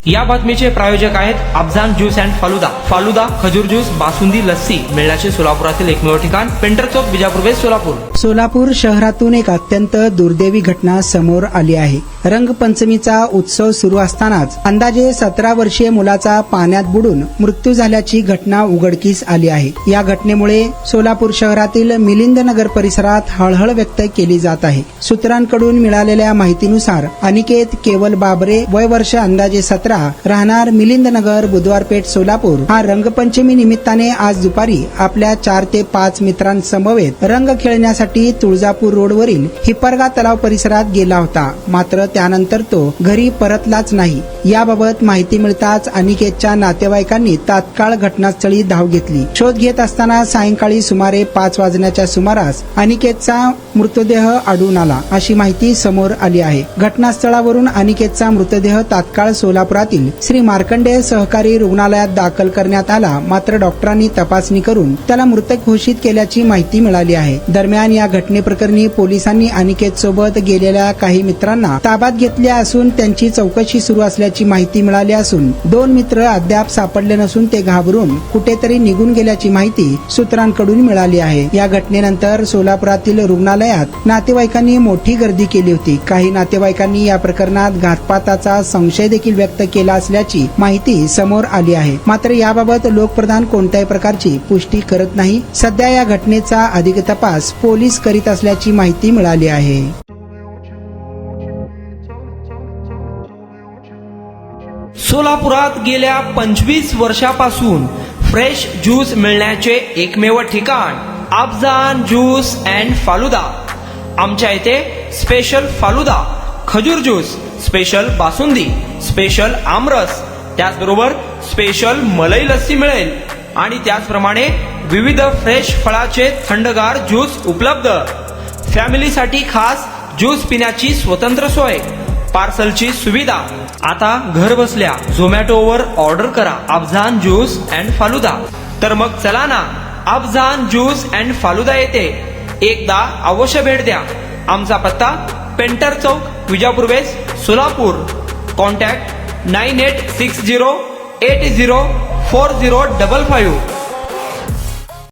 या बातमीचे प्रायोजक आहेत अफजान ज्यूस अँड फालुदा। फालुदा, खजूर ज्यूस, बासुंदी, लस्सी मिळण्याचे सोलापुरातील एकमेव ठिकाण पेंटर चौक, बिजापूर वेस्ट, सोलापूर। सोलापूर शहरातून एक अत्यंत दुर्दैवी घटना समोर आली आहे। रंगपंचमीचा उत्सव सुरू असतानाच अंदाजे 17 वर्षीय मुलाचा पाण्यात बुडून मृत्यू झाल्याची घटना उघडकीस आली आहे। या घटनेमुळे सोलापूर शहरातील मिलिंद नगर परिसरात हळहळ व्यक्त केली जात आहे। सूत्रांकडून मिळालेल्या माहितीनुसार अनिकेत केवल बाबरे, वय वर्ष अंदाजे 17, राहणार मिलिंद नगर, बुधवार पेठ, सोलापूर, हा रंगपंचमी निमित्ताने आज दुपारी आपल्या 4 ते 5 मित्रांसमवेत रंग खेळण्यासाठी तुळजापूर रोडवरील हिप्परगा तलाव परिसरात गेला होता। मात्र त्यानंतर तो घरी परतलाच नाही। याबाबत माहिती मिळताच अनिकेतच्या नातेवाईकांनी तात्काळ घटनास्थळी धाव घेतली। शोध घेत असताना सायंकाळी सुमारे 5 वाजण्याच्या सुमारास अनिकेतचा मृतदेह आढळून आला, अशी माहिती समोर आली आहे। घटनास्थळावरून अनिकेतचा मृतदेह तात्काळ सोलापुरातील श्री मार्कंडेय सहकारी रुग्णालयात दाखल करण्यात आला। मात्र डॉक्टरांनी तपासणी करून त्याला मृत घोषित केल्याची माहिती मिळाली आहे। दरम्यान या घटनेप्रकरणी पोलिसांनी अनिकेत सोबत गेलेल्या काही मित्रांना ताब्यात घेतले असून त्यांची चौकशी सुरू असल्याची माहिती मिळाली असून 2 मित्र अद्याप सापडले नसून ते घाबरून कुठेतरी निघून गेल्याची माहिती सूत्रांकडून मिळाली आहे। या घटनेनंतर सोलापुरातील रुग्णालयात नातेवाईकांनी मोठी गर्दी केली होती। काही नातेवाईकांनी या प्रकरणात घातपाताचा संशय देखील व्यक्त केला असल्याची माहिती समोर आली आहे। मात्र याबाबत लोकप्रधान कोणत्याही प्रकारची पुष्टी करत नाही। सध्या या घटनेचा अधिक तपास पोलीस करीत असल्याची माहिती मिळाली आहे। सोलापुरात गेल्या 25 वर्षापासून फ्रेश ज्यूस मिळण्याचे एकमेव ठिकाण अफजान ज्यूस अँड फालुदा। आमच्या इथे स्पेशल फालुदा, खजूर ज्यूस, स्पेशल बासुंदी, स्पेशल आमरस, त्याचबरोबर स्पेशल मलाई लस्सी मिळेल आणि त्याचप्रमाणे विविध फ्रेश फळाचे थंडगार ज्यूस उपलब्ध। फॅमिलीसाठी खास ज्यूस पिण्याची स्वतंत्र सोय, पार्सलची सुविधा। आता घर बसल्या झोमॅटोवर ऑर्डर करा अफजान ज्यूस अँड फालुदा। तर मग चला ना अफजान ज्यूस अँड फालुदा येथे एकदा अवश्य भेट द्या। आमचा पत्ता पेंटर चौक, बिजापूर वेस्ट, सोलापूर। कॉन्टॅक्ट 9860804055।